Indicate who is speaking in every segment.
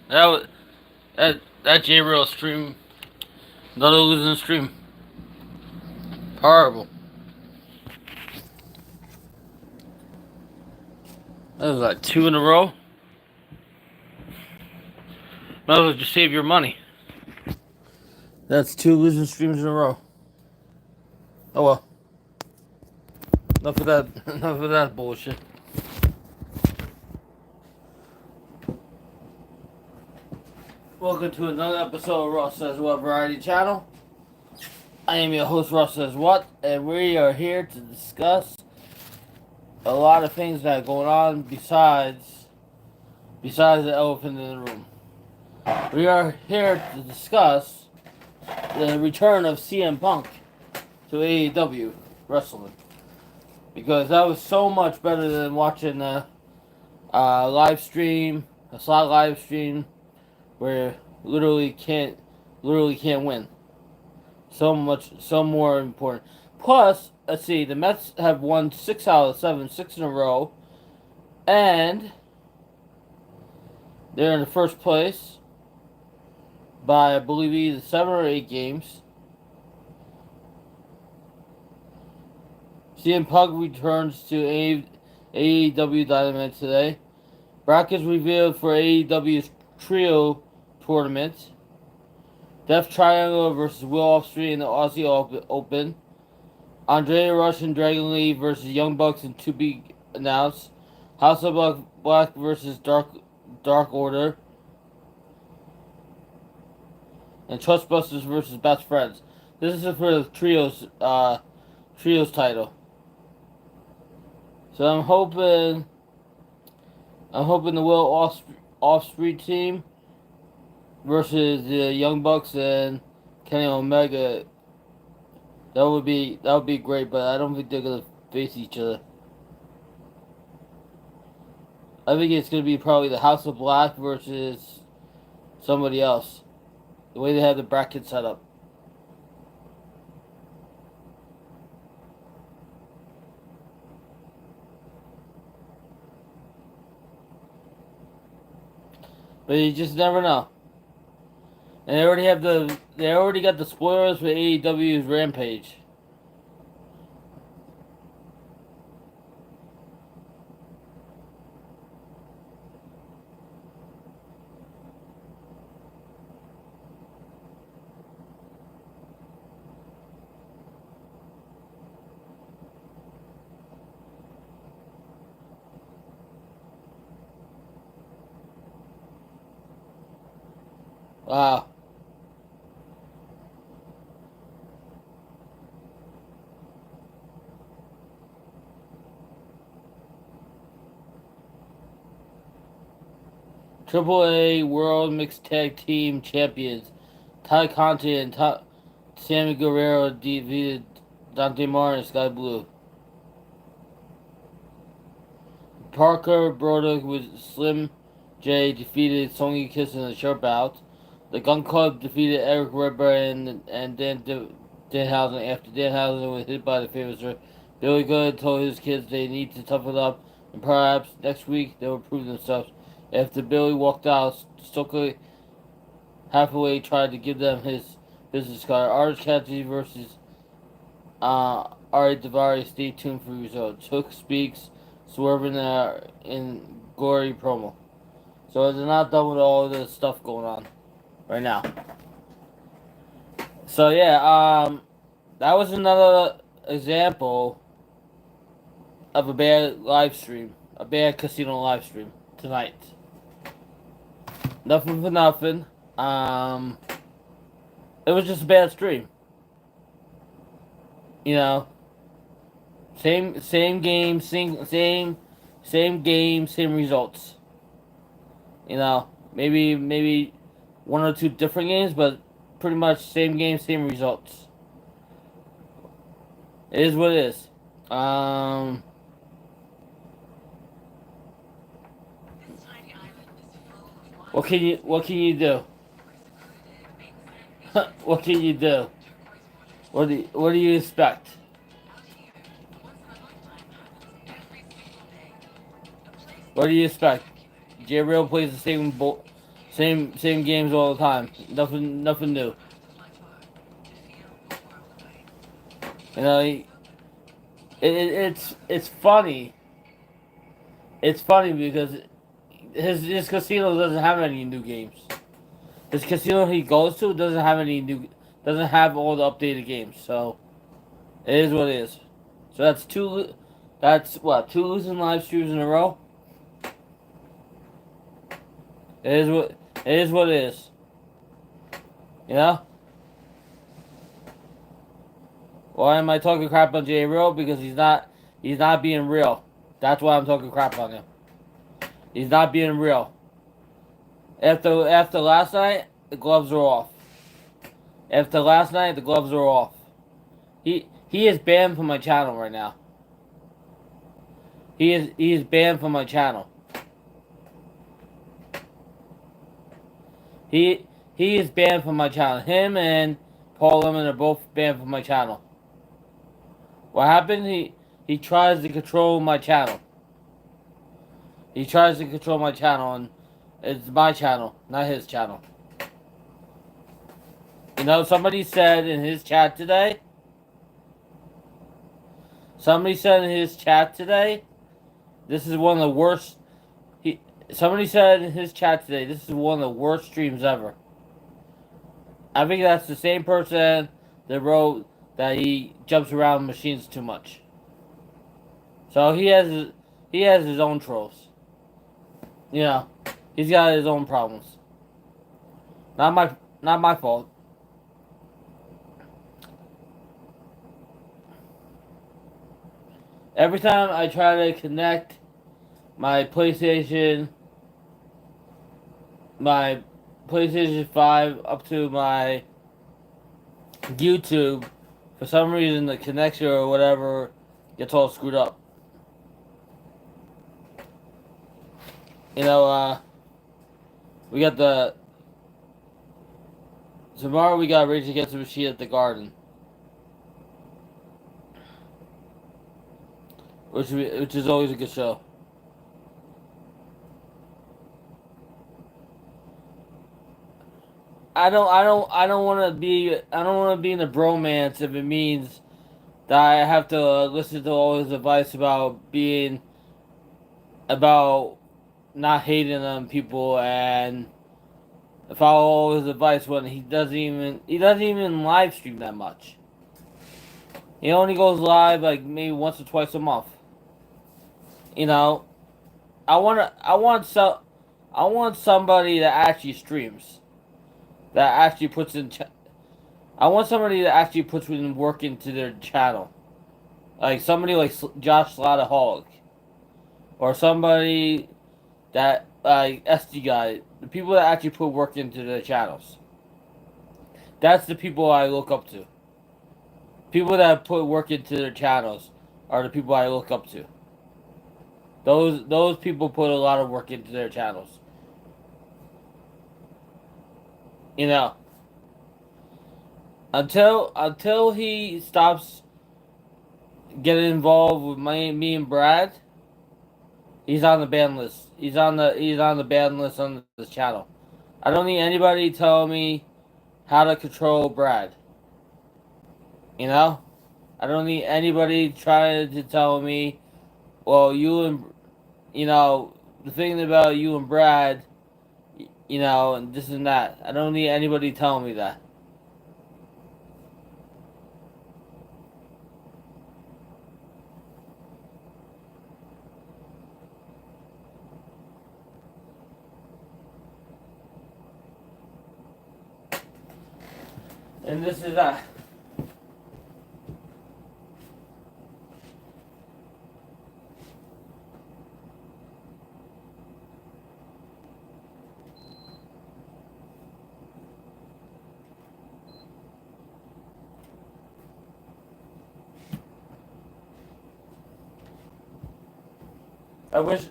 Speaker 1: That was that J Real stream. Another losing stream. Horrible. That was like two in a row. Might as well just save your money. That's two losing streams in a row. Oh well. Enough of that. Enough of that bullshit. Welcome to another episode of Ross Says What Variety Channel. I am your host, Ross Says What, and we are here to discuss a lot of things that are going on besides the elephant in the room. We are here to discuss the return of CM Punk to AEW wrestling, because that was so much better than watching a live stream, a slot live stream where literally can't win. So more important. Plus, let's see, the Mets have won 6 out of 7, 6 in a row, and they're in the first place by, I believe, either 7 or 8 games. CM Punk returns to AEW Dynamite today. Brackets revealed for AEW's Trio Tournament. Death Triangle versus Will Ospreay in the Aussie Open. Andrea Rush and Dragon Lee versus Young Bucks and to be announced. House of Black versus Dark Order. And Trustbusters versus Best Friends. This is for the trios title. So I'm hoping the Will Ospreay team versus the Young Bucks and Kenny Omega. That would be great, but I don't think they're gonna face each other. I think it's gonna be probably the House of Black versus somebody else. The way they have the bracket set up. But you just never know. And they already got the spoilers for AEW's Rampage. Wow. Triple A World Mixed Tag Team Champions Ty Conti and Sammy Guerrero defeated Dante Martin and Sky Blue. Parker Broderick with Slim J defeated Songy Kiss in a short bout. The Gun Club defeated Eric Redburn and Danhausen after Danhausen was hit by the famous Billy Good told his kids they need to toughen up and perhaps next week they will prove themselves. After Billy walked out, Stokely halfway tried to give them his business card. Orange County versus Ari Daivari. Stay tuned for results. Hook speaks, swerving in gory promo. So they're not done with all this stuff going on right now. So yeah, that was another example of a bad live stream, a bad casino live stream tonight. Nothing for nothing. It was just a bad stream. You know, same game, same game, same results. You know, maybe one or two different games, but pretty much same game, same results. It is what it is. What can you do? What can you do? What do you expect? What do you expect? J Real plays the Same games all the time. Nothing new. You know, it's funny. It's funny because his casino doesn't have any new games. His casino he goes to doesn't have all the updated games. So it is what it is. So that's two. That's what, two losing live streams in a row. It is what it is. You know. Why am I talking crap on Jay Real? Because he's not being real. That's why I'm talking crap on him. He's not being real. After last night, the gloves are off. After last night, the gloves are off. He is banned from my channel right now. He is banned from my channel. He is banned from my channel. Him and Paul Lemon are both banned from my channel. What happened? He tries to control my channel. He tries to control my channel, and it's my channel, not his channel. You know, somebody said in his chat today. Somebody said in his chat today, this is one of the worst. Somebody said in his chat today, this is one of the worst streams ever. I think that's the same person that wrote that he jumps around machines too much. So he has his own trolls. You know, he's got his own problems. Not my fault. Every time I try to connect my PlayStation 5 up to my YouTube, for some reason the connection or whatever gets all screwed up. You know, we got tomorrow we got Rage Against the Machine at the Garden. Which is always a good show. I don't want to be in a bromance if it means that I have to listen to all his advice about not hating on people and follow all his advice when he doesn't even live stream that much. He only goes live like maybe once or twice a month. You know, I want somebody that actually streams, that actually puts in. I want somebody that actually puts in work into their channel, like somebody like Josh Slaughterholic, or somebody that like SD guy. The people that actually put work into their channels. That's the people I look up to. People that put work into their channels are the people I look up to. Those people put a lot of work into their channels. You know, until he stops getting involved with me and Brad, he's on the ban list. He's on the ban list on this channel. I don't need anybody telling me how to control Brad. You know, I don't need anybody trying to tell me, well, the thing about you and Brad, and this and that. I don't need anybody telling me that. And this is that.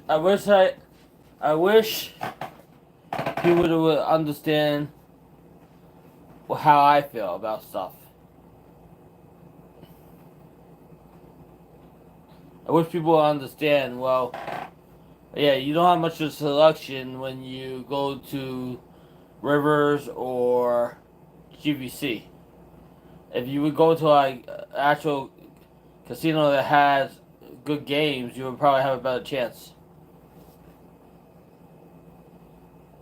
Speaker 1: I wish he would understand how I feel about stuff. I wish people would understand, well, yeah, you don't have much of a selection when you go to Rivers or GVC. If you would go to like actual casino that has good games, you would probably have a better chance.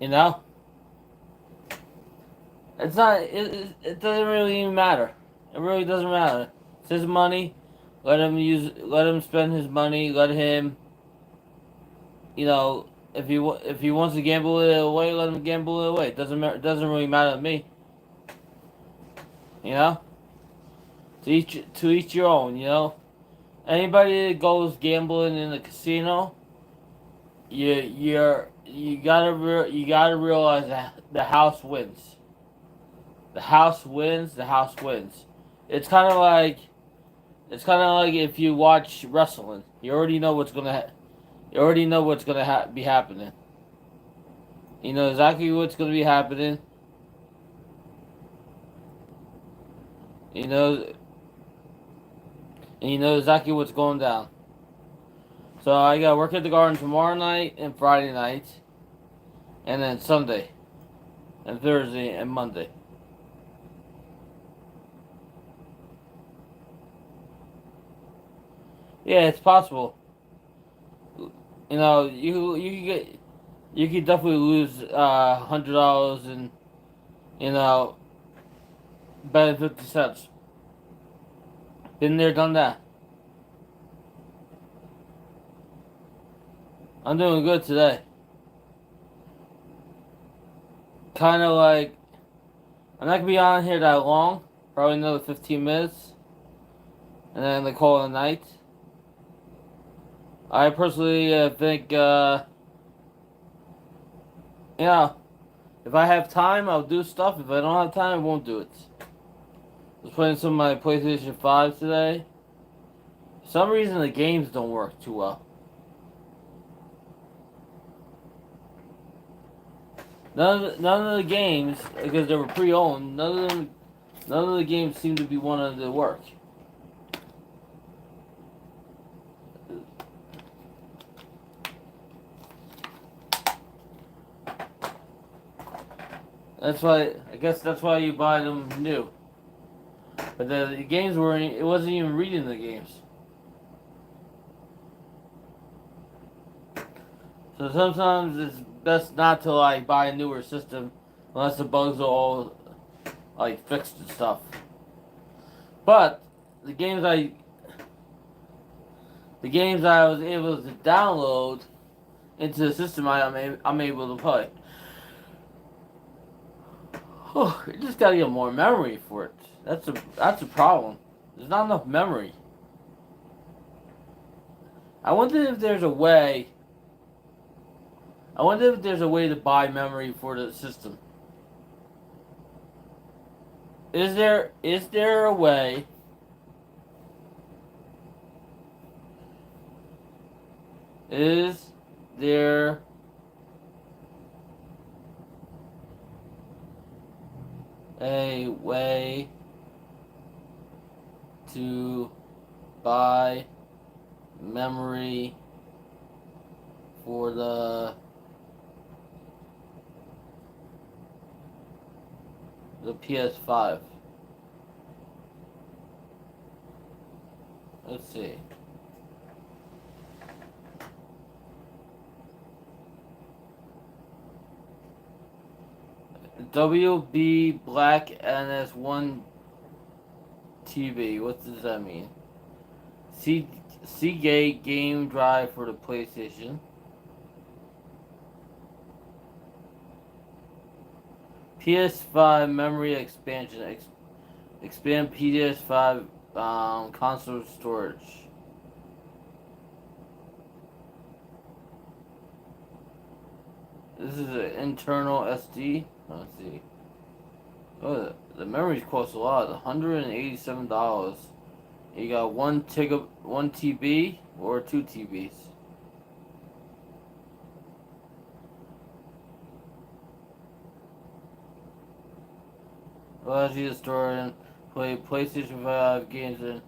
Speaker 1: You know, it's not. It doesn't really even matter. It really doesn't matter. It's his money. Let him use. Let him spend his money. Let him. You know, if he wants to gamble it away, let him gamble it away. It doesn't really matter to me. You know, to each your own. You know, anybody that goes gambling in the casino, you gotta realize that the house wins. The house wins. The house wins. It's kind of like if you watch wrestling. You already know what's gonna be happening. You know exactly what's gonna be happening. You know, and you know exactly what's going down. So I gotta work at the Garden tomorrow night and Friday night, and then Sunday, and Thursday and Monday. Yeah, it's possible. You know, you could definitely lose $100 and you know bet 50 cents. Been there, done that. I'm doing good today. Kind of like I'm not gonna be on here that long. Probably another 15 minutes, and then they call it a night. I personally think, you know, if I have time, I'll do stuff. If I don't have time, I won't do it. I was playing some of my PlayStation 5 today. For some reason, the games don't work too well. None of the games, because they were pre-owned, none of the games seem to be wanting to work. That's why, I guess that's why you buy them new. But the games weren't, it wasn't even reading the games. So sometimes it's best not to like buy a newer system unless the bugs are all like fixed and stuff. But the games I was able to download into the system I'm able to play. Oh, you just gotta get more memory for it. That's a problem. There's not enough memory. I wonder if there's a way. I wonder if there's a way to buy memory for the system. Is there a way? Is there a way to buy memory for the PS5? Let's see. WB Black NS1 TV. What does that mean? Seagate game drive for the PlayStation. PS5 memory expansion. Expand PS5 console storage. This is an internal SD. Let's see. Oh, the memories cost a lot. $187. You got one TB or 2 TBs. Allows you to store and play PlayStation 5 games and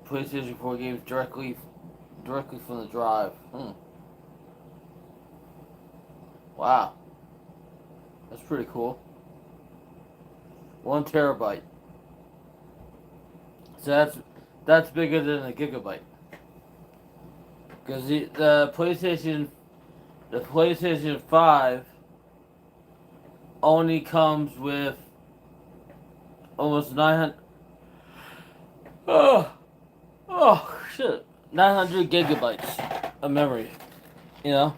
Speaker 1: PlayStation 4 games directly from the drive. Wow. That's pretty cool. 1 terabyte. So that's bigger than a gigabyte. Because the PlayStation 5 only comes with almost 900. Oh, oh shit, 900 gigabytes of memory. You know.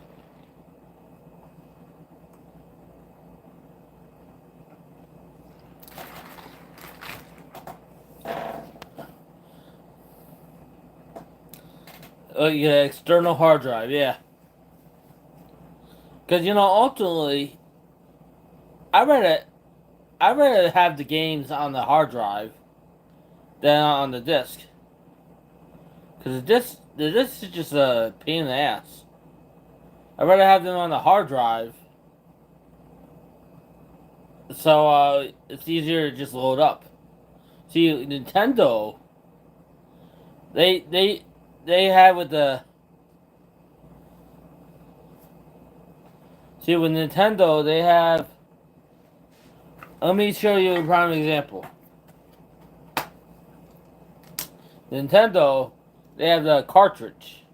Speaker 1: Oh yeah, external hard drive. Yeah. Because ultimately, I rather I rather have the games on the hard drive than on the disc. Because the disc is just a pain in the ass. I'd rather have them on the hard drive, so it's easier to just load up. See, Nintendo, they they they have with the see with Nintendo they have. Let me show you a prime example. Nintendo, they have the cartridge.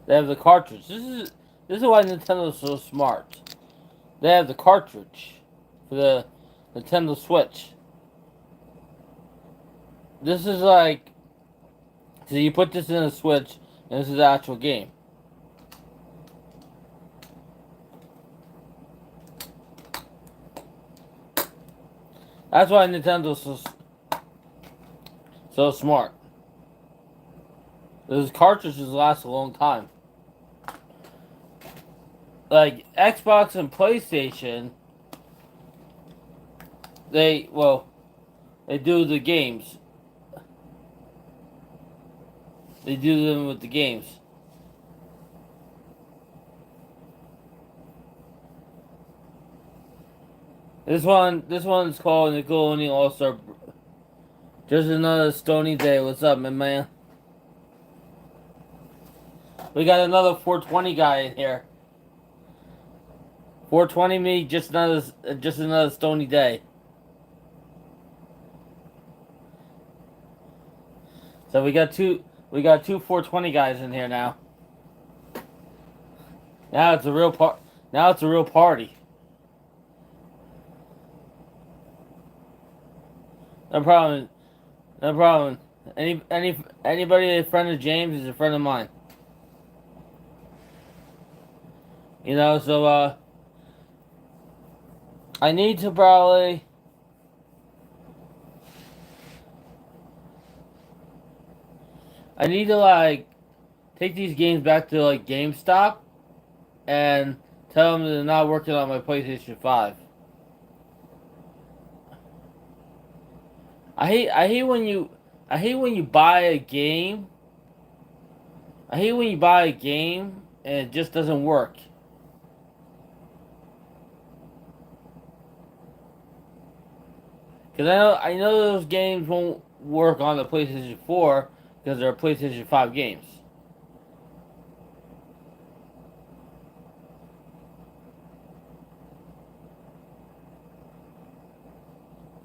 Speaker 1: They have the cartridge. This is why Nintendo's so smart. They have the cartridge for the Nintendo Switch. This is like, so you put this in a Switch, and this is the actual game. That's why Nintendo's so smart. Those cartridges last a long time. Like Xbox and PlayStation, they do the games. They do them with the games. This one's called Nickelodeon All Star. Just another stony day. What's up, man? We got another 420 guy in here. 420 me, just another stony day. So we got two 420 guys in here now. Now it's a real party. No problem. No problem. Anybody a friend of James is a friend of mine. So I need to probably like take these games back to like GameStop and tell them they're not working on my PlayStation 5. I hate when you buy a game. I hate when you buy a game and it just doesn't work. Because I know those games won't work on the PlayStation 4 because they're PlayStation 5 games.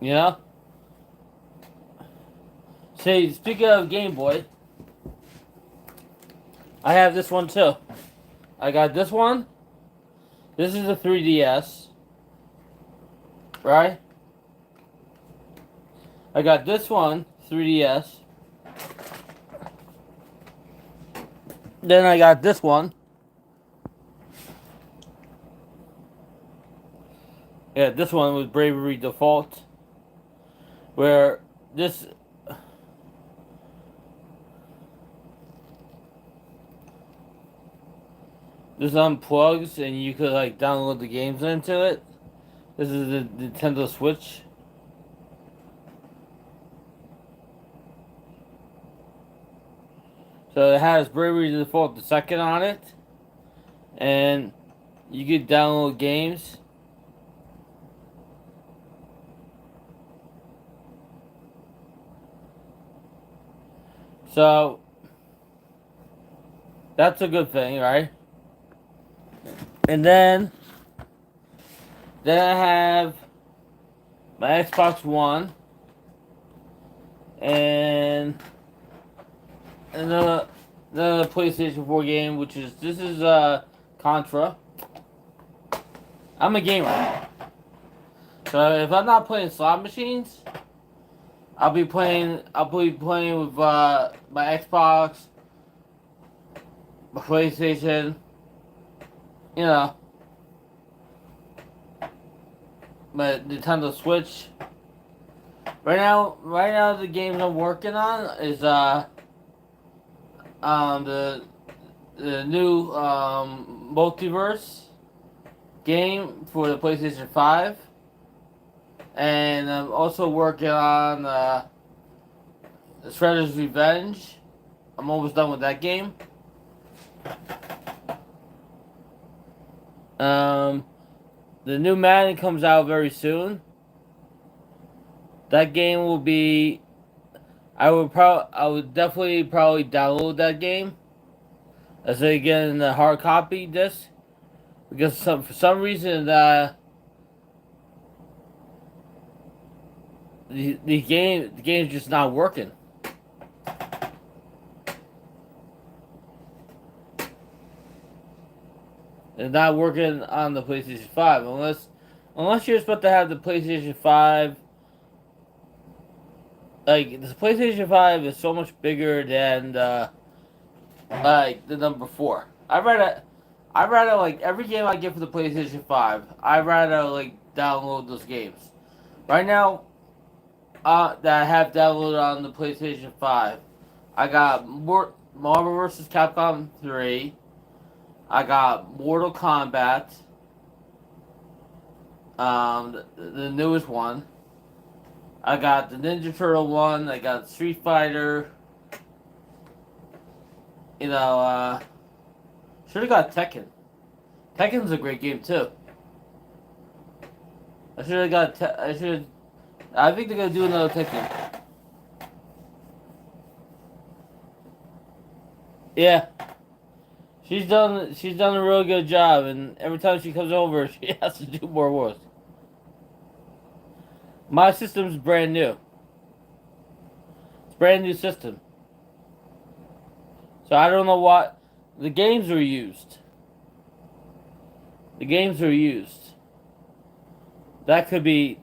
Speaker 1: You know? Say, speaking of Game Boy, I have this one too. I got this one. This is a 3DS. Right? I got this one, 3DS. Then I got this one. Yeah, this one was Bravely Default. Where this unplugs and you could like download the games into it. This is the Nintendo Switch. So it has Bravely Default the second on it. And you could download games. So that's a good thing, right? And then Then I have my Xbox One and another PlayStation 4 game, which is Contra. I'm a gamer, so if I'm not playing slot machines, I'll be playing. I'll be playing with my Xbox, my PlayStation, you know, my Nintendo Switch. Right now, the games I'm working on is the new multiverse game for the PlayStation 5, and I'm also working on Shredder's Revenge. I'm almost done with that game. The new Madden comes out very soon. That game will be. I would definitely probably download that game as I get in the hard copy disc because for some reason the game's just not working. It's not working on the PlayStation 5 unless you're supposed to have the PlayStation 5. Like the PlayStation 5 is so much bigger than like the number 4. I rather like every game I get for the PlayStation 5. I rather like download those games. Right now, that I have downloaded on the PlayStation 5, I got Marvel vs. Capcom 3. I got Mortal Kombat, the newest one. I got the Ninja Turtle one. I got Street Fighter. You know, should have got Tekken. Tekken's a great game too. I should have got. I should. I think they're gonna do another Tekken. Yeah, she's done. She's done a really good job, and every time she comes over, she has to do more work. My system's brand new. It's a brand new system. So I don't know what the games are used. The games are used. That could be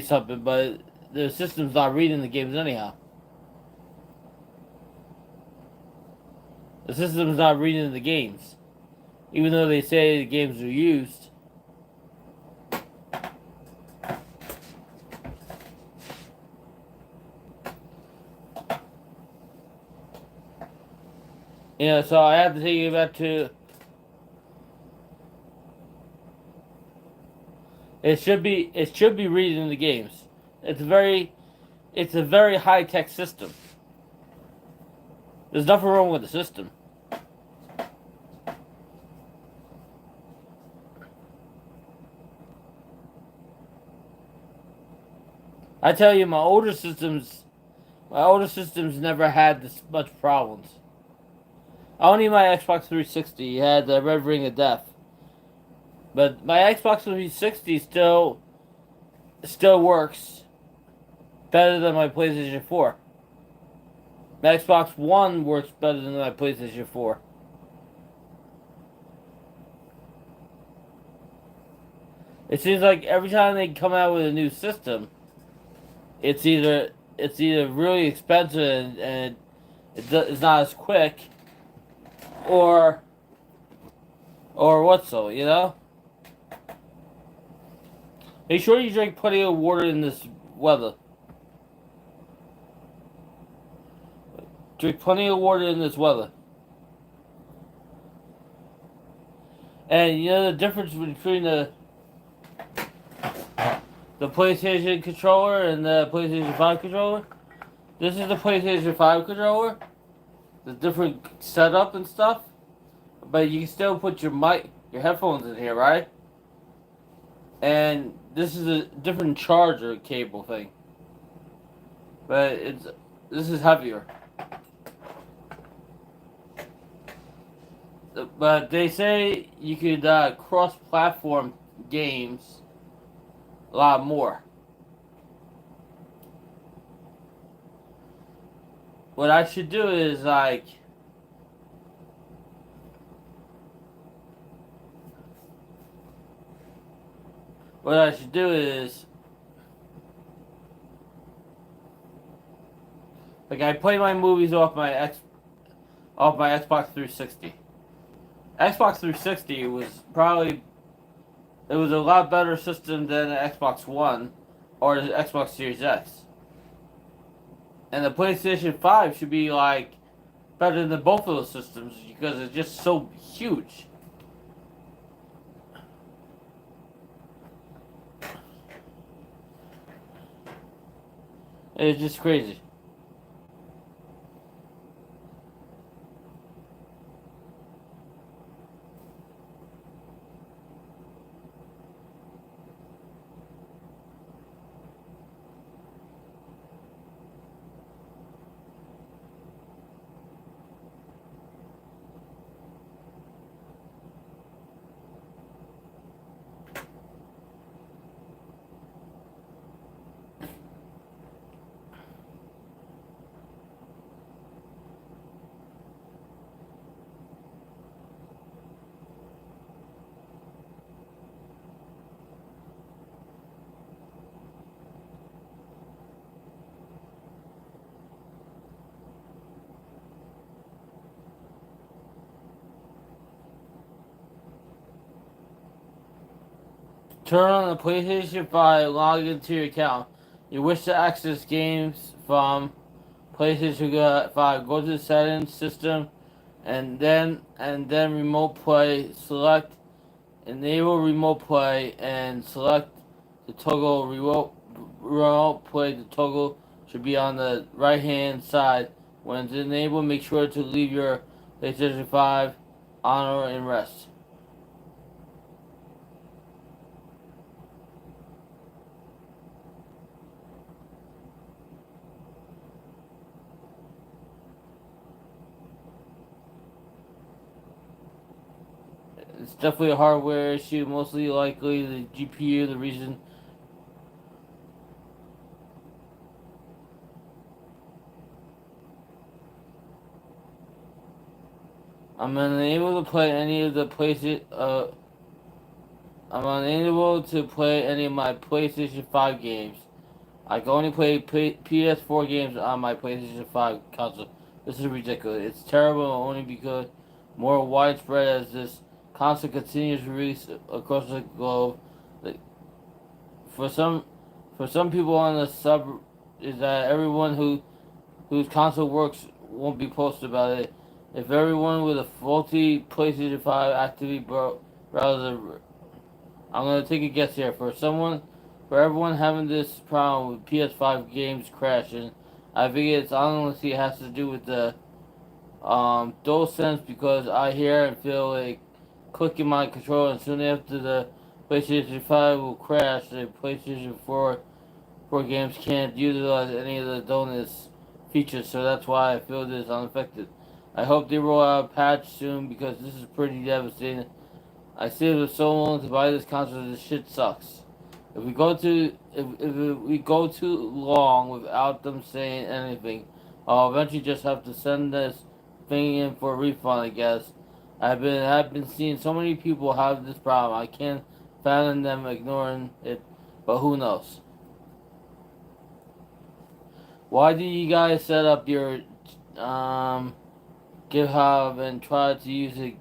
Speaker 1: something, but the system's not reading the games anyhow. The system's not reading the games, even though they say the games are used. You know, so I have to take it back to. It should be reading the games. It's a very high tech system. There's nothing wrong with the system. I tell you, my older systems never had this much problems. Only my Xbox 360 had the red ring of death. But my Xbox 360 still works better than my PlayStation 4. My Xbox One works better than my PlayStation 4. It seems like every time they come out with a new system, it's either really expensive and it's not as quick, or what so, you know? Make sure you drink plenty of water in this weather. Drink plenty of water in this weather. And you know the difference between the PlayStation controller and the PlayStation 5 controller? This is the PlayStation 5 controller. The different setup and stuff. But you can still put your headphones in here, right? And this is a different charger cable thing. But this is heavier. But they say you could cross-platform games a lot more. What I should do is what I should do is I play my movies off my Xbox 360. Xbox 360 was probably it was a lot better system than the Xbox One or the Xbox Series X. And the PlayStation 5 should be better than both of those systems because it's just so huge. It's just crazy. Turn on the PlayStation 5, log into your account. You wish to access games from PlayStation 5. Go to the settings system and then remote play. Select enable remote play and select the toggle remote play. The toggle should be on the right hand side. When it's enabled, make sure to leave your PlayStation 5 on or in rest. It's definitely a hardware issue, mostly likely the GPU. The reason I'm unable to play any of the places. I'm unable to play any of my PlayStation 5 games. I can only play PS4 games on my PlayStation 5 console. This is ridiculous. It's terrible only because more widespread as this console continues to release across the globe. For some, for some people on the sub, is that everyone whose console works won't be posted about it. If everyone with a faulty PlayStation 5 activity browser, I'm gonna take a guess here. For everyone having this problem with PS5 games crashing, I think it's honestly has to do with the DualSense because I hear and feel a click in my controller, and soon after the PlayStation 5 will crash. The PlayStation 4 games can't utilize any of the bonus features, so that's why I feel this unaffected. I hope they roll out a patch soon because this is pretty devastating. I saved so long to buy this console. This shit sucks. If we go too long without them saying anything, I'll eventually just have to send this thing in for a refund. I guess I've been seeing so many people have this problem. I can't fathom them ignoring it, but who knows? Why do you guys set up your um, GitHub and try to use it?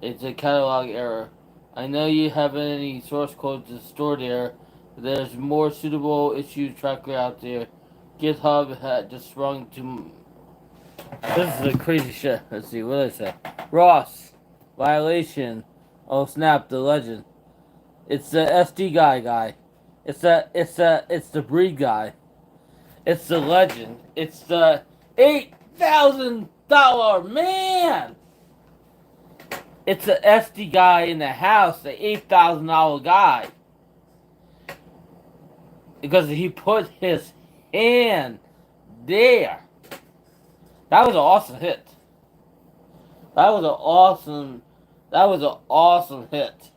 Speaker 1: It's a catalog error. I know you have any source code to store there, but there's more suitable issue tracker out there. GitHub had just sprung to. This is a crazy shit. Let's see, what did I say? Ross. Violation. Oh snap, the legend. It's the SD guy. It's the breed guy. It's the legend. It's the $8,000 man. It's the SD guy in the house, the $8,000 guy. Because he put his hand there. That was an awesome hit. That was an awesome. That was an awesome hit.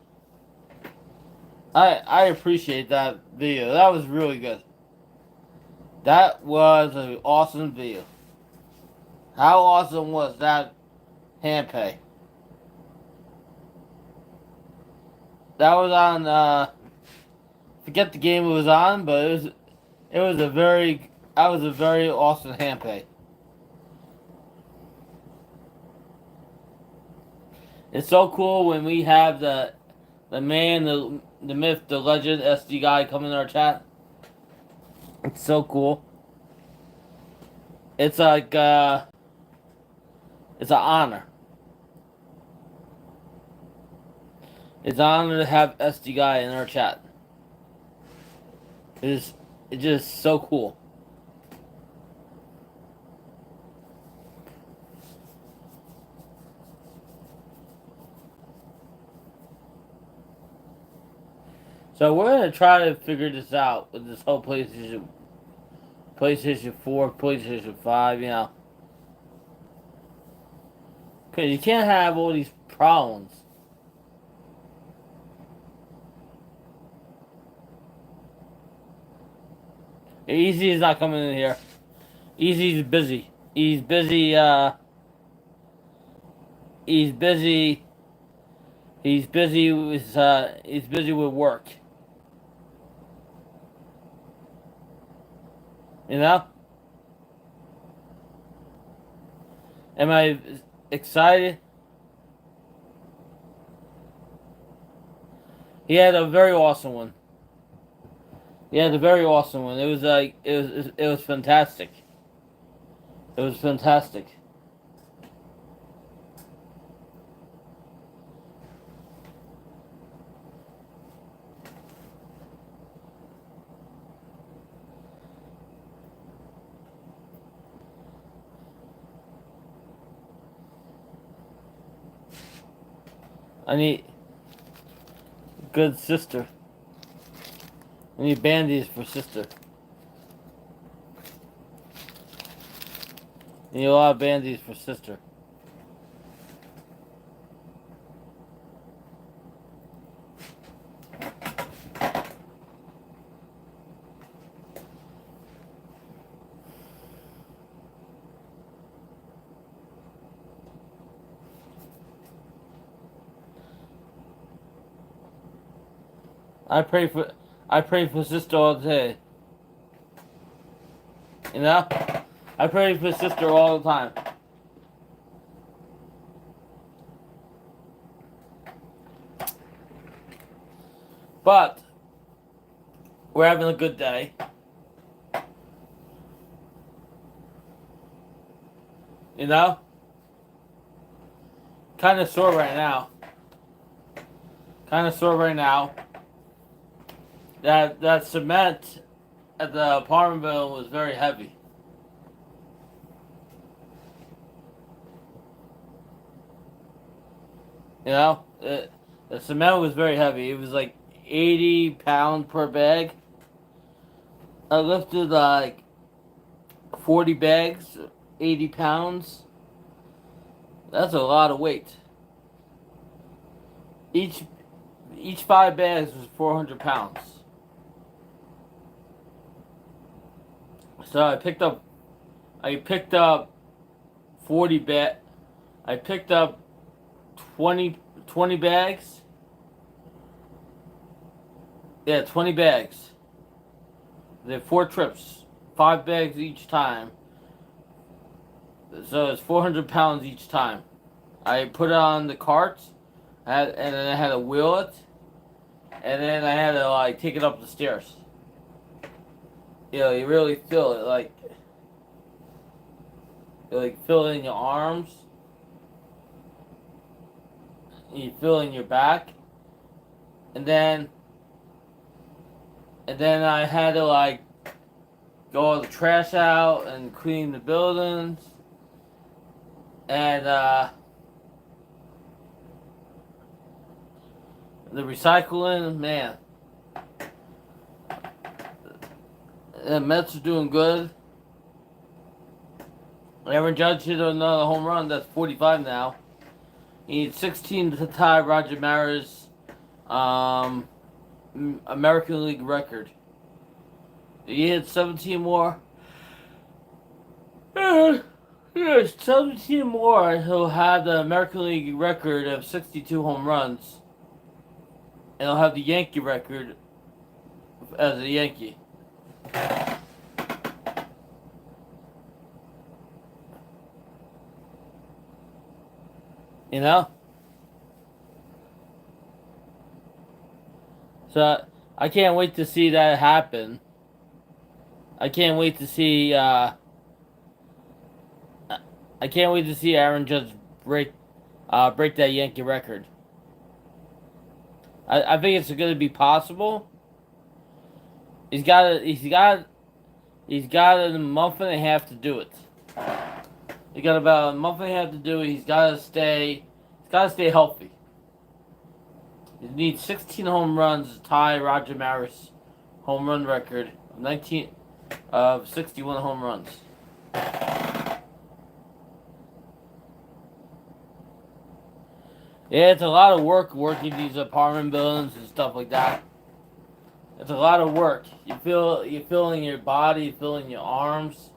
Speaker 1: I appreciate that video. That was really good. That was an awesome video. How awesome was that hand pay? That was on. Forget the game it was on, but it was a very. That was a very awesome hand pay. It's so cool when we have the man, the myth, the legend, SD guy come in our chat. It's so cool. It's like it's an honor. It's an honor to have SD guy in our chat. It's just so cool. So we're gonna try to figure this out with this whole PlayStation 4, PlayStation 5, you know. Cause you can't have all these problems. Easy is not coming in here. Easy's busy. He's busy, he's busy he's busy with work. You know? Am I excited? He had a very awesome one. He had a very awesome one. It was like it was fantastic. It was fantastic. I need good sister. I need bandies for sister. I need a lot of bandies for sister. I pray for sister all day. You know? I pray for sister all the time. But we're having a good day. You know? Kinda sore right now. That cement at the apartment building was very heavy. You know, the cement was very heavy. It was like 80 pounds per bag. I lifted like 40 bags, 80 pounds. That's a lot of weight. Each 5 bags was 400 pounds. So I picked up 40 bag. I picked up 20 bags. Yeah, 20 bags. They're 4 trips, 5 bags each time. So it's 400 pounds each time. I put it on the cart, and then I had to wheel it, and then I had to like take it up the stairs. You know, you really feel it, like you like feel it in your arms. You feel it in your back, and then I had to like go all the trash out and clean the buildings, and the recycling, man. The Mets are doing good. Aaron Judge hit another home run. That's 45 now. He needs 16 to tie Roger Maris' American League record. He hit 17 more. Yes, 17 more. He'll have the American League record of 62 home runs. And he'll have the Yankee record as a Yankee. You know? So I can't wait to see that happen. I can't wait to see Aaron Judge break that Yankee record. I think it's going to be possible. He's got a month and a half to do it. He got about a month and a half to do it. He's got to stay healthy. He needs 16 home runs to tie Roger Maris' home run record of 61 home runs. Yeah, it's a lot of work working these apartment buildings and stuff like that. It's a lot of work. You feel in your body, you feel in your arms.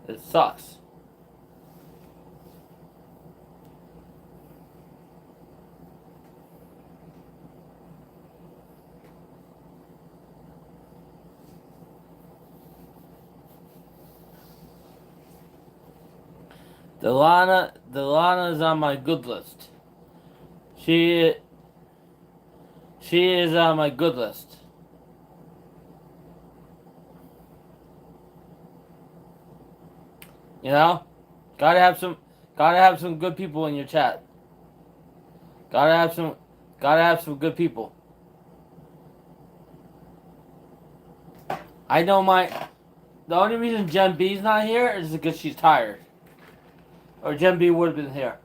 Speaker 1: It sucks. Delana is on my good list. She is on my good list. You know? Gotta have some good people in your chat. Gotta have some good people. I know the only reason Jen B's not here is because she's tired. Or Jen B would have been here.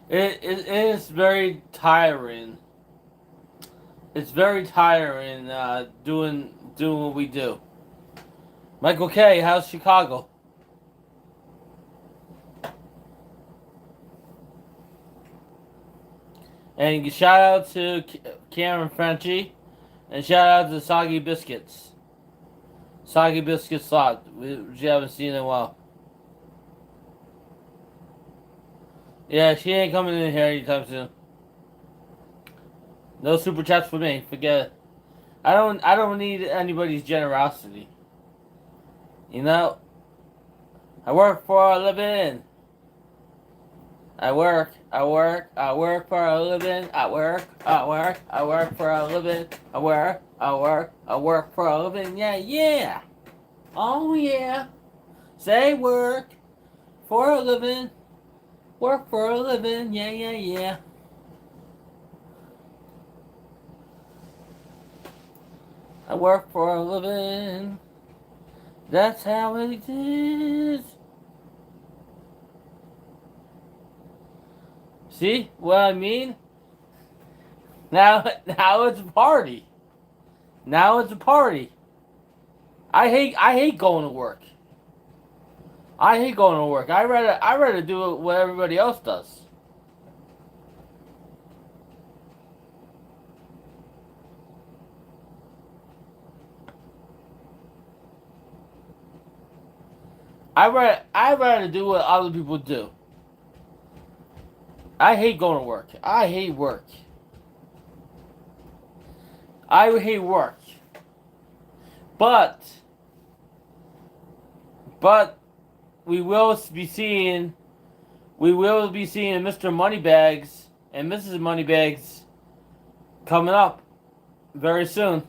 Speaker 1: It is very tiring. It's very tiring doing what we do. Michael K, how's Chicago? And shout out to Cameron Frenchie, and shout out to Soggy Biscuits. Soggy Biscuits Slot, which you haven't seen in a while. Yeah, she ain't coming in here anytime soon. No super chats for me. Forget it. I don't need anybody's generosity. You know, I work for a living. I work for a living. I work for a living. I work for a living. Yeah. Oh yeah. Say work for a living. Work for a living. Yeah. I work for a living. That's how it is. See what I mean? Now it's a party. Now it's a party. I hate going to work. I hate going to work. I rather do what everybody else does. I rather do what other people do. I hate going to work. I hate work. I hate work. But we will be seeing Mr. Moneybags and Mrs. Moneybags coming up very soon.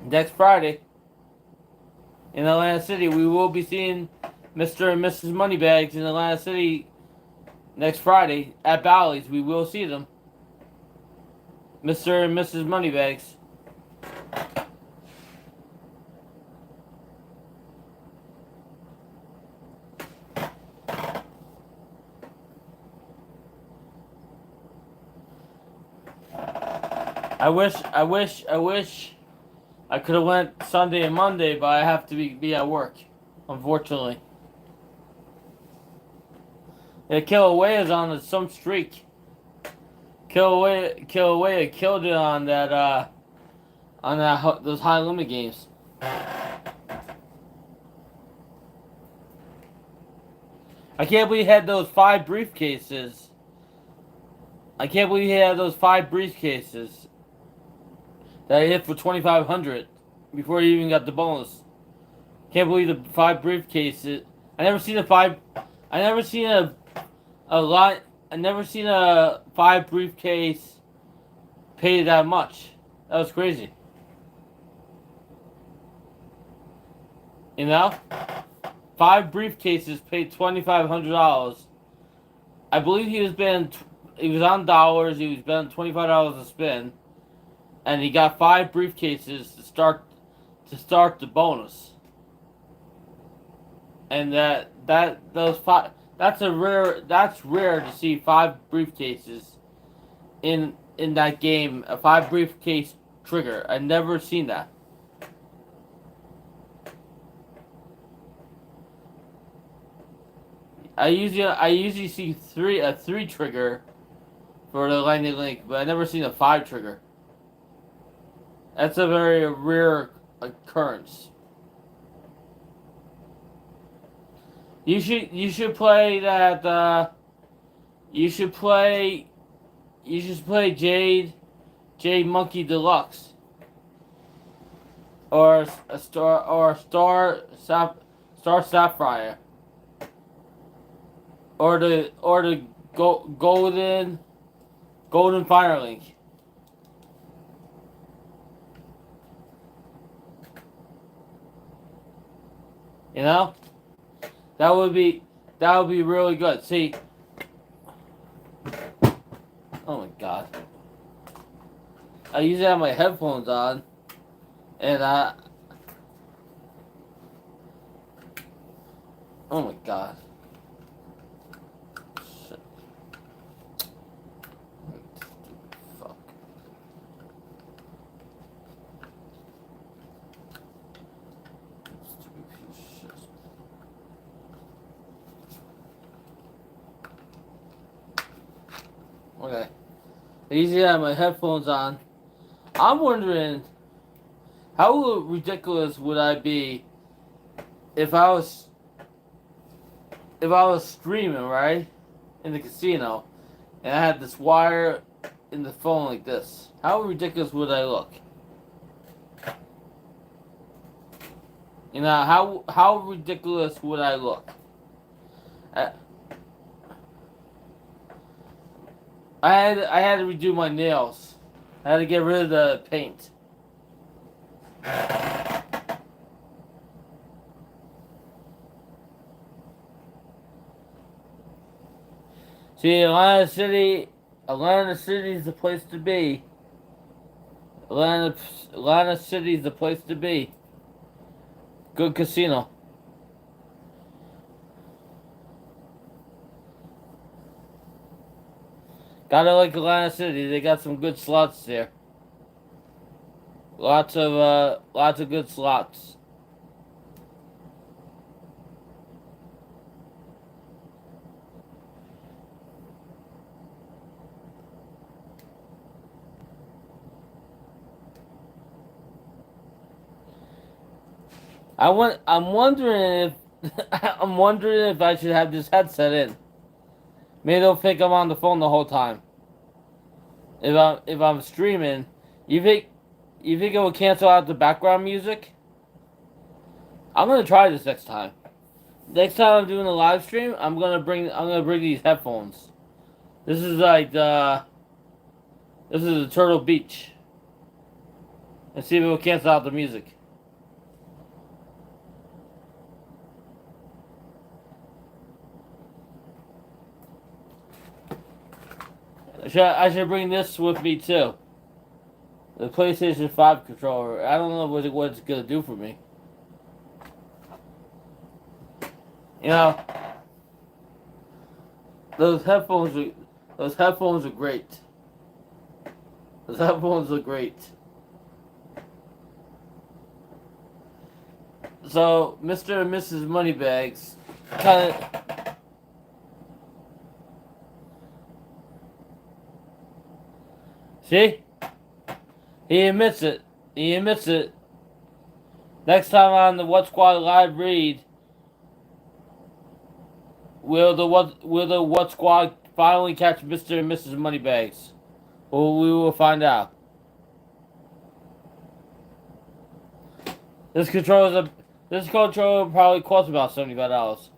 Speaker 1: Next Friday in Atlantic City, we will be seeing Mr. and Mrs. Moneybags in Atlantic City next Friday at Bally's. We will see them. Mr. and Mrs. Moneybags. I wish I could have went Sunday and Monday, but I have to be at work, unfortunately. Yeah, Kilauea is on some streak. Kilauea killed it on those high limit games. I can't believe he had those 5 briefcases. I can't believe he had those 5 briefcases that he hit for 2,500 before he even got the bonus. Can't believe the 5 briefcases. I never seen a five. I never seen a lot. I never seen a 5 briefcase pay that much. That was crazy. You know, 5 briefcases paid $2,500. I believe he was betting. He was on dollars. He was betting $25 a spin, and he got 5 briefcases to start the bonus. And those five. That's rare to see 5 briefcases in that game. A 5 briefcase trigger. I've never seen that. I usually see a 3 trigger for the Lightning Link, but I've never seen a 5 trigger. That's a very rare occurrence. You should play that. You should play Jade Monkey Deluxe or a Star Sapphire or the Golden Firelink. You know? That would be really good. See, oh my god, I usually have my headphones on, and oh my god, shit, fuck. Stupid piece of shit. Okay. I usually have my headphones on. I'm wondering how ridiculous would I be if I was streaming, right? In the casino, and I had this wire in the phone like this. How ridiculous would I look? You know, how ridiculous would I look? I had to redo my nails. I had to get rid of the paint. See, Atlanta City is the place to be. Atlanta City is the place to be. Good casino. Gotta like Atlanta City. They got some good slots there. Lots of good slots. I'm wondering if I'm wondering if I should have this headset in. Maybe they'll think I'm on the phone the whole time. If I'm streaming, you think it will cancel out the background music? I'm gonna try this next time. Next time I'm doing a live stream, I'm gonna bring these headphones. This is like this is a Turtle Beach. And see if it will cancel out the music. I should bring this with me too. The PlayStation 5 controller. I don't know what it's gonna do for me. You know, those headphones are great. Those headphones look great. So, Mr. and Mrs. Moneybags kind of. See? He admits it. He admits it. Next time on the What Squad live read, will the What Squad finally catch Mr. and Mrs. Moneybags? Well, we will find out. This controller probably costs about $75.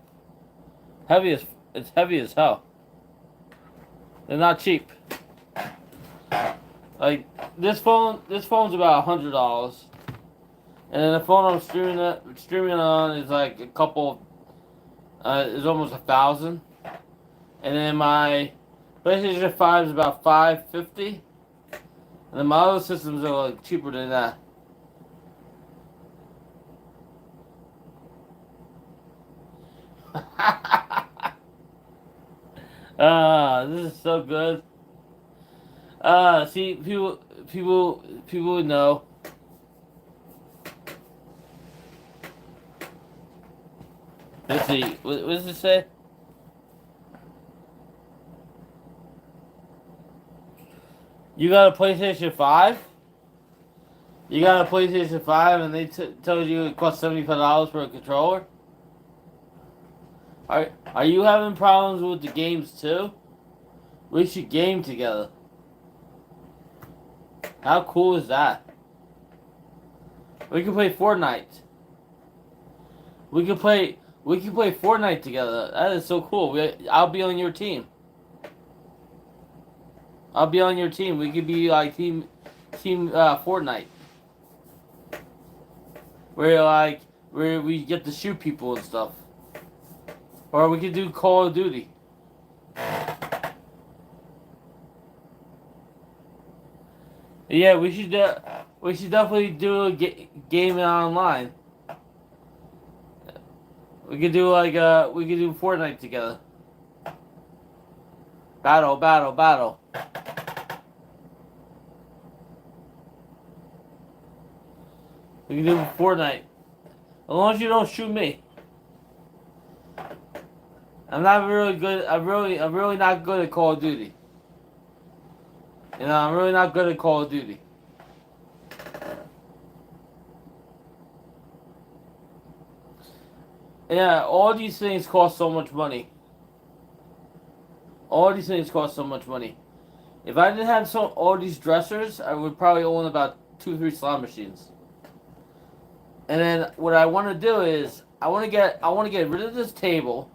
Speaker 1: It's heavy as hell. They're not cheap. Like this phone's about $100, and then the phone I'm streaming on is like a couple. Is almost 1,000, and then my PlayStation 5 is about $550, and then my other systems are like cheaper than that. This is so good. See, people would know. Let's see. What does it say? You got a PlayStation 5? You got a PlayStation 5 and they tell you it costs $75 for a controller? Are you having problems with the games too? We should game together. How cool is that? We can play Fortnite. We can play Fortnite together. That is so cool. I'll be on your team. I'll be on your team. We could be like team Fortnite. Where we get to shoot people and stuff. Or we could do Call of Duty. Yeah, we should definitely do a game online. We could do Fortnite together. Battle. We can do Fortnite. As long as you don't shoot me. I'm not really good. I'm really not good at Call of Duty. You know, I'm really not good at Call of Duty. Yeah, all these things cost so much money. All these things cost so much money. If I didn't have all these dressers, I would probably own about 2-3 slot machines. And then what I want to do is I want to get rid of this table,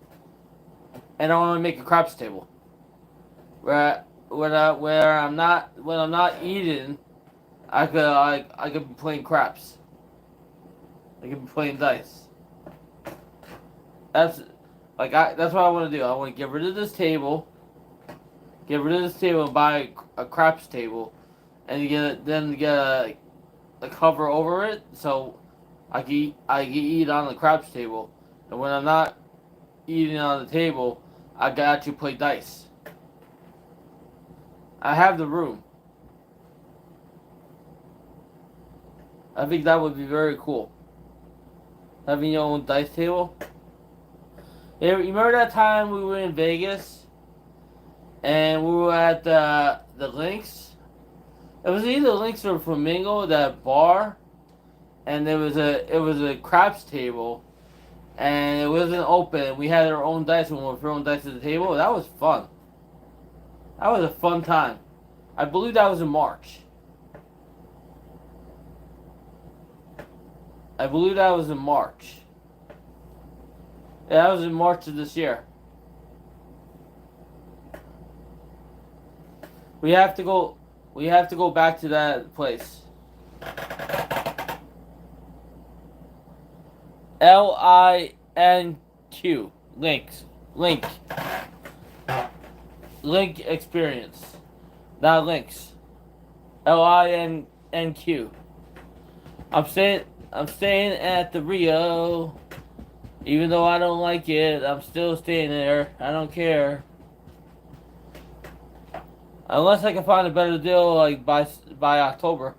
Speaker 1: and I want to make a craps table. Where I'm not eating, I could be playing craps. I could be playing dice. That's what I want to do. I want to get rid of this table. Get rid of this table and buy a craps table, and get a cover over it so I can eat on the craps table. And when I'm not eating on the table, I can actually play dice. I have the room. I think that would be very cool. Having your own dice table. You remember that time we were in Vegas and we were at the Lynx? It was either Lynx or Flamingo, that bar, and it was a craps table, and it wasn't open. We had our own dice when we were throwing dice at the table. That was fun. That was a fun time. I believe that was in March. Yeah, that was in March of this year. We have to go back to that place. LINQ. Link experience. Not links. LINQ. I'm staying at the Rio. Even though I don't like it, I'm still staying there. I don't care. Unless I can find a better deal, like buy by October.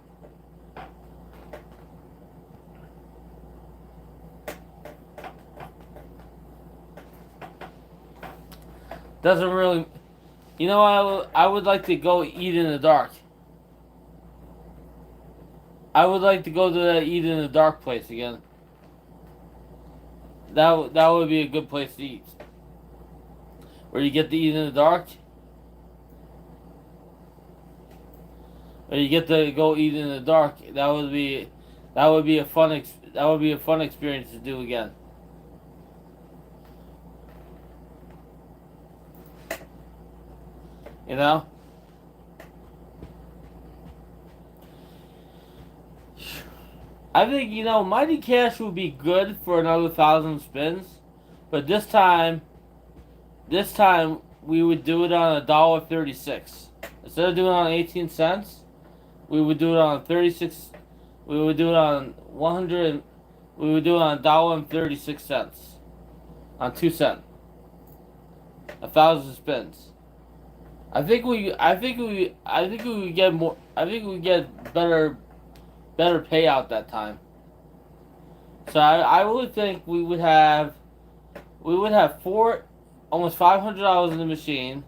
Speaker 1: Doesn't really. You know, I would like to go eat in the dark. I would like to go to that eat in the dark place again. That would be a good place to eat. Where you get to eat in the dark. Or you get to go eat in the dark. That would be a fun experience to do again. You know? I think, Mighty Cash would be good for another 1,000 spins, but this time we would do it on $1.36. Instead of doing it on 18 cents, we would do it on 36. We would do it on 100. We would do it on $1.36 on 2 cents. 1,000 spins. I think we would get more. I think we get better payout that time. So I would think we would have almost $500 in the machine,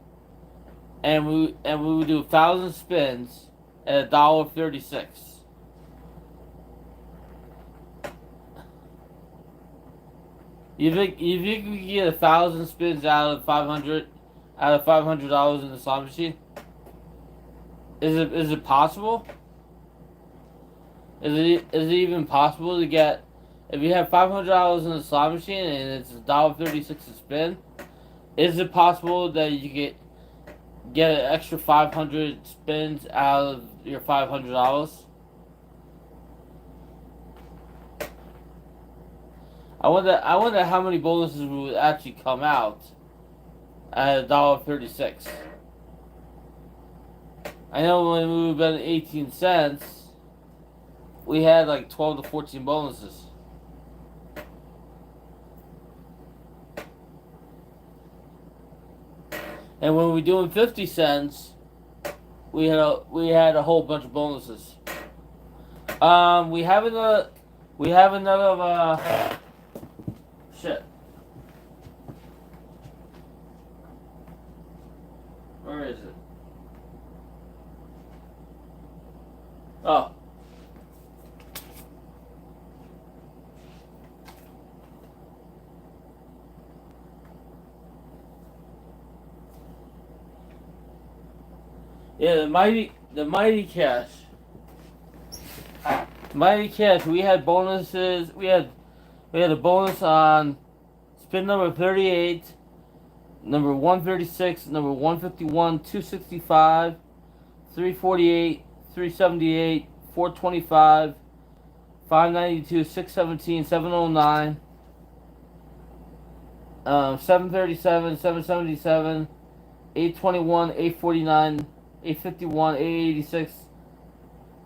Speaker 1: and we would do 1,000 spins at $1.36. You think we could get 1,000 spins out of $500 in the slot machine? Is it possible? Is it even possible to get, if you have $500 in the slot machine and it's $1.36 a spin? Is it possible that you get an extra 500 spins out of your $500? I wonder how many bonuses would actually come out at $1.36. I know when we would bet 18 cents, we had like 12 to 14 bonuses. And when we were doing 50 cents, we had a whole bunch of bonuses. We have another shit. Where is it? Oh. Yeah, the Mighty Cash. Mighty Cash, we had bonuses. We had a bonus on spin number 38, number 136, number 151, 265, 348, 378, 425, 592, 617, 709, 737, 777, 821, 849, 851, 886,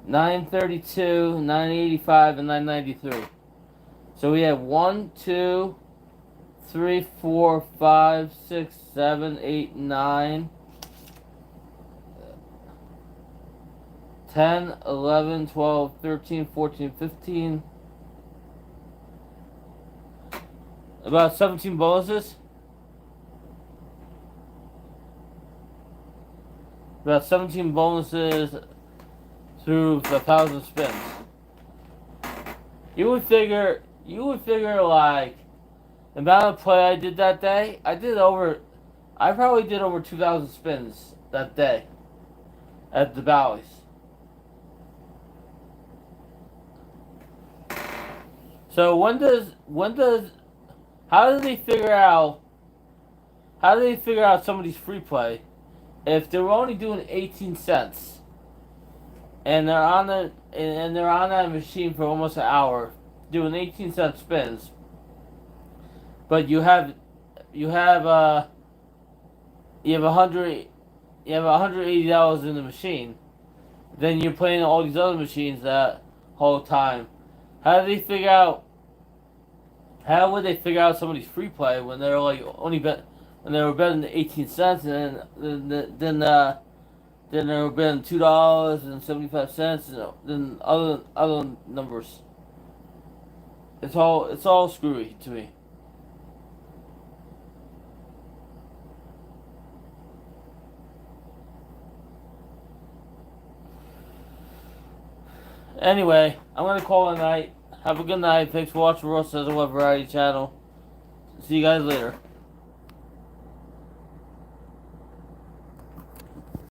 Speaker 1: 932, 985, and 993. So we have 1, 2, 3, 4, 5, 6, 7, 8, 9, 10, 11, 12, 13, 14, 15. About 17 bonuses. About 17 bonuses through the 1,000 spins. You would figure like the amount of play I did that day. I probably did over 2,000 spins that day at the Bally's. So how do they figure out somebody's free play if they're only doing 18 cents and they're on that machine for almost an hour doing 18-cent spins, but you have $180 in the machine, then you're playing all these other machines that whole time. How would they figure out somebody's free play when they're like when they were betting 18 cents and then Then there would have been $2.75, and then other numbers. It's all screwy to me. Anyway, I'm gonna call it a night. Have a good night. Thanks for watching Ross Says What Variety Channel. See you guys later.